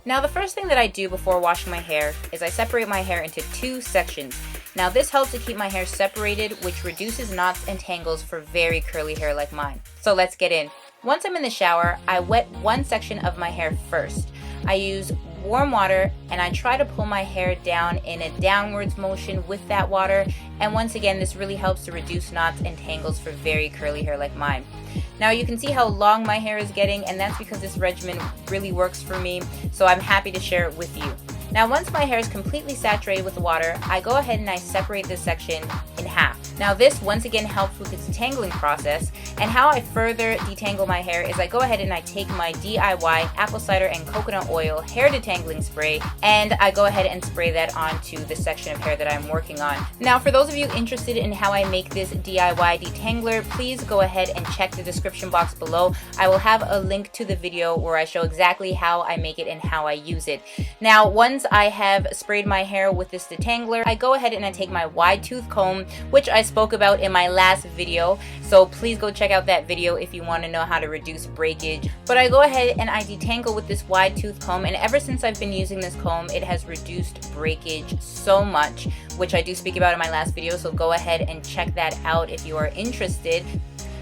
Now the first thing that I do before washing my hair is I separate my hair into 2 sections. Now this helps to keep my hair separated, which reduces knots and tangles for very curly hair like mine. So let's get in. Once I'm in the shower, I wet one section of my hair first. I use warm water and I try to pull my hair down in a downwards motion with that water, and once again this really helps to reduce knots and tangles for very curly hair like mine. Now you can see how long my hair is getting, and that's because this regimen really works for me, so I'm happy to share it with you. Now once my hair is completely saturated with the water, I go ahead and I separate this section in half. Now this once again helps with its detangling process, and how I further detangle my hair is I go ahead and I take my DIY apple cider and coconut oil hair detangling spray, and I go ahead and spray that onto the section of hair that I'm working on. Now for those of you interested in how I make this DIY detangler, please go ahead and check the description box below. I will have a link to the video where I show exactly how I make it and how I use it. Now once I have sprayed my hair with this detangler, I go ahead and I take my wide tooth comb, which I spoke about in my last video, so please go check out that video if you want to know how to reduce breakage. But I go ahead and I detangle with this wide tooth comb, and ever since I've been using this comb, it has reduced breakage so much, which I do speak about in my last video, so go ahead and check that out if you are interested.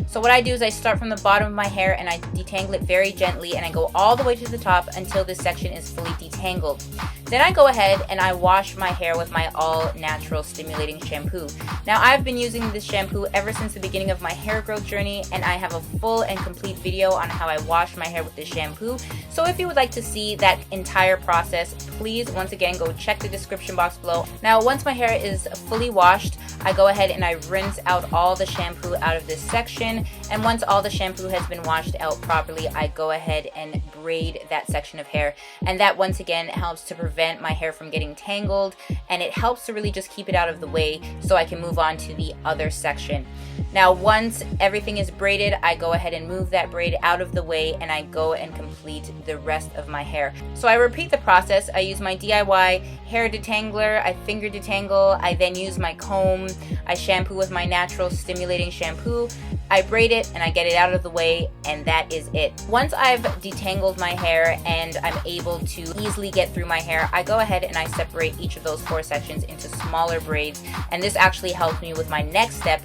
So what I do is I start from the bottom of my hair and I detangle it very gently, and I go all the way to the top until this section is fully detangled. Then I go ahead and I wash my hair with my all natural stimulating shampoo. Now I've been using this shampoo ever since the beginning of my hair growth journey, and I have a full and complete video on how I wash my hair with this shampoo. So if you would like to see that entire process, please once again go check the description box below. Now once my hair is fully washed, I go ahead and I rinse out all the shampoo out of this section, and once all the shampoo has been washed out properly, I go ahead and braid that section of hair, and that once again helps to prevent my hair from getting tangled, and it helps to really just keep it out of the way so I can move on to the other section. Now once everything is braided, I go ahead and move that braid out of the way, and I go and complete the rest of my hair. So I repeat the process. I use my DIY hair detangler, I finger detangle, I then use my comb, I shampoo with my natural stimulating shampoo, I braid it and I get it out of the way, and that is it. Once I've detangled my hair and I'm able to easily get through my hair, I go ahead and I separate each of those 4 sections into smaller braids, and this actually helps me with my next step.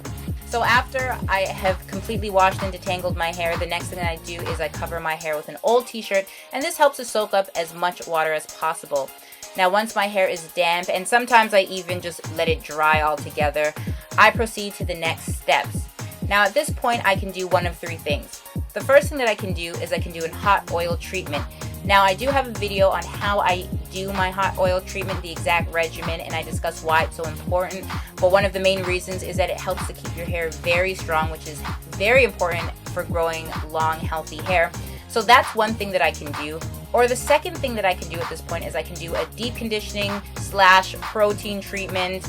So after I have completely washed and detangled my hair, the next thing that I do is I cover my hair with an old t-shirt, and this helps to soak up as much water as possible. Now once my hair is damp, and sometimes I even just let it dry altogether, I proceed to the next steps. Now at this point I can do one of 3 things. The first thing that I can do is I can do a hot oil treatment. Now I do have a video on how I do my hot oil treatment, the exact regimen, and I discuss why it's so important. But one of the main reasons is that it helps to keep your hair very strong, which is very important for growing long, healthy hair. So that's one thing that I can do. Or the second thing that I can do at this point is I can do a deep conditioning / protein treatment.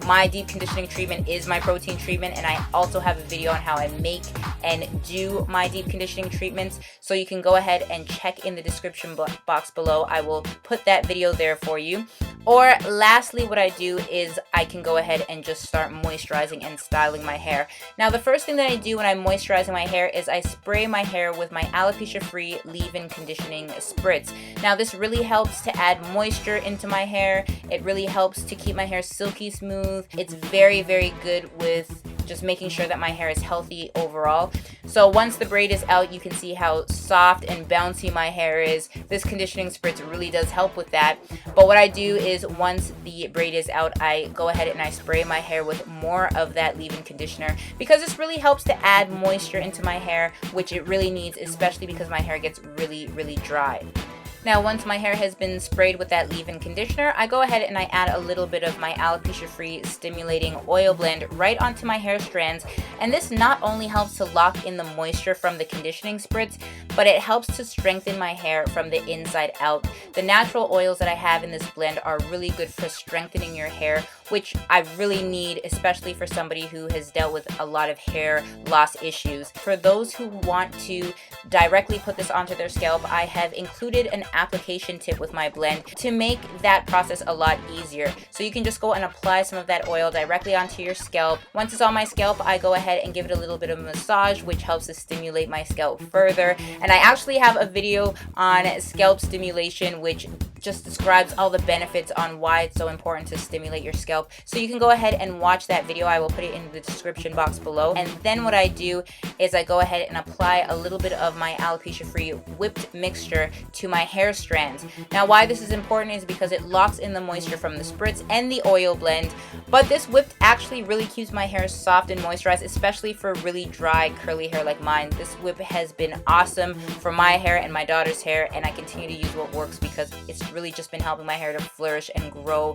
My deep conditioning treatment is my protein treatment, and I also have a video on how I make and do my deep conditioning treatments, so you can go ahead and check in the description box below. I will put that video there for you. Or lastly, what I do is I can go ahead and just start moisturizing and styling my hair. Now the first thing that I do when I'm moisturizing my hair is I spray my hair with my alopecia free leave-in conditioning spritz. Now this really helps to add moisture into my hair. It really helps to keep my hair silky smooth. It's very, very good with just making sure that my hair is healthy overall. So once the braid is out, you can see how soft and bouncy my hair is. This conditioning spritz really does help with that. But what I do is once the braid is out, I go ahead and I spray my hair with more of that leave-in conditioner, because this really helps to add moisture into my hair, which it really needs, especially because my hair gets really, really dry. Now once my hair has been sprayed with that leave-in conditioner, I go ahead and I add a little bit of my alopecia free stimulating oil blend right onto my hair strands, and this not only helps to lock in the moisture from the conditioning spritz, but it helps to strengthen my hair from the inside out. The natural oils that I have in this blend are really good for strengthening your hair which I really need, especially for somebody who has dealt with a lot of hair loss issues. For those who want to directly put this onto their scalp, I have included an application tip with my blend to make that process a lot easier. So you can just go and apply some of that oil directly onto your scalp. Once it's on my scalp, I go ahead and give it a little bit of a massage, which helps to stimulate my scalp further. And I actually have a video on scalp stimulation, which just describes all the benefits on why it's so important to stimulate your scalp. So you can go ahead and watch that video. I will put it in the description box below. And then what I do is I go ahead and apply a little bit of my alopecia free whipped mixture to my hair strands. Now why this is important is because it locks in the moisture from the spritz and the oil blend, but this whipped actually really keeps my hair soft and moisturized, especially for really dry curly hair like mine. This whip has been awesome for my hair and my daughter's hair, and I continue to use what works because it's really just been helping my hair to flourish and grow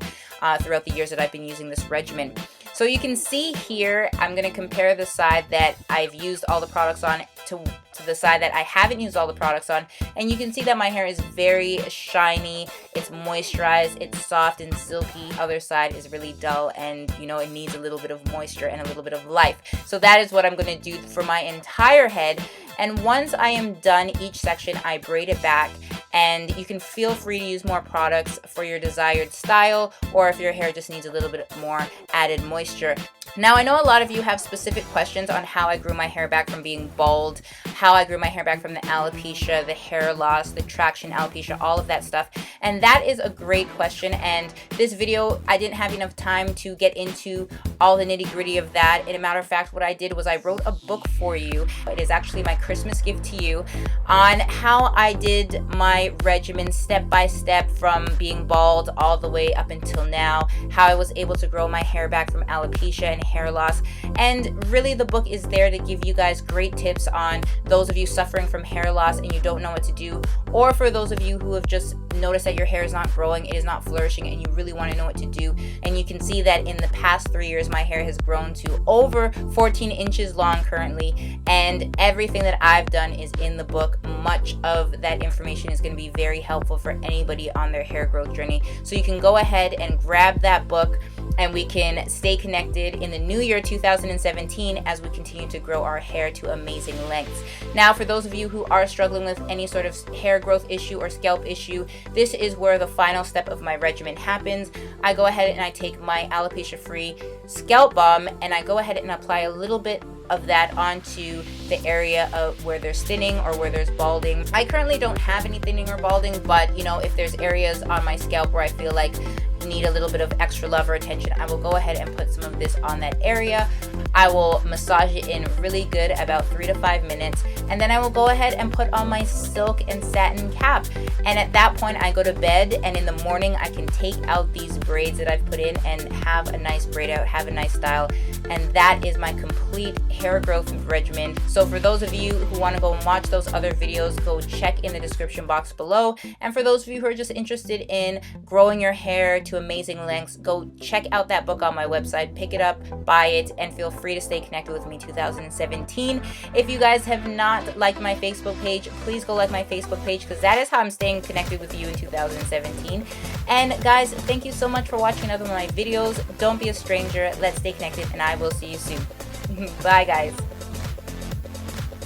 throughout the years that I've been using this regimen. So you can see here, I'm going to compare the side that I've used all the products on to the side that I haven't used all the products on, and you can see that my hair is very shiny, it's moisturized, it's soft and silky. Other side is really dull and, you know, it needs a little bit of moisture and a little bit of life. So that is what I'm going to do for my entire head. And once I am done each section, I braid it back, and you can feel free to use more products for your desired style, or if your hair just needs a little bit more added moisture. Now I know a lot of you have specific questions on how I grew my hair back from being bald, how I grew my hair back from the alopecia, the hair loss, the traction alopecia, all of that stuff. And that is a great question, and this video I didn't have enough time to get into all the nitty-gritty of that. And a matter of fact, what I did was I wrote a book for you. It is actually my Christmas gift to you on how I did my regimen step by step from being bald all the way up until now, how I was able to grow my hair back from alopecia and hair loss. And really the book is there to give you guys great tips on those of you suffering from hair loss and you don't know what to do, or for those of you who have just noticed that your hair is not growing, it is not flourishing, and you really want to know what to do. And you can see that in the past 3 years my hair has grown to over 14 inches long currently, and everything that I've done is in the book. Much of that information is going to be very helpful for anybody on their hair growth journey. So you can go ahead and grab that book, and we can stay connected in the new year 2017 as we continue to grow our hair to amazing lengths. Now for those of you who are struggling with any sort of hair growth issue or scalp issue, this is where the final step of my regimen happens. I go ahead and I take my alopecia free scalp balm, and I go ahead and apply a little bit of that onto the area of where there's thinning or where there's balding. I currently don't have any thinning or balding, but you know, if there's areas on my scalp where I feel like need a little bit of extra love or attention, I will go ahead and put some of this on that area. I will massage it in really good, about 3 to 5 minutes, and then I will go ahead and put on my silk and satin cap. And at that point I go to bed, and in the morning I can take out these braids that I've put in and have a nice braid out, have a nice style. And that is my complete hair growth regimen. So for those of you who want to go and watch those other videos, go check in the description box below. And for those of you who are just interested in growing your hair to amazing lengths, go check out that book on my website, pick it up, buy it, and feel free to stay connected with me 2017. If you guys have not liked my Facebook page, please go like my Facebook page, because that is how I'm staying connected with you in 2017. And guys, thank you so much for watching another one of my videos. Don't be a stranger. Let's stay connected, and I will see you soon. Bye guys.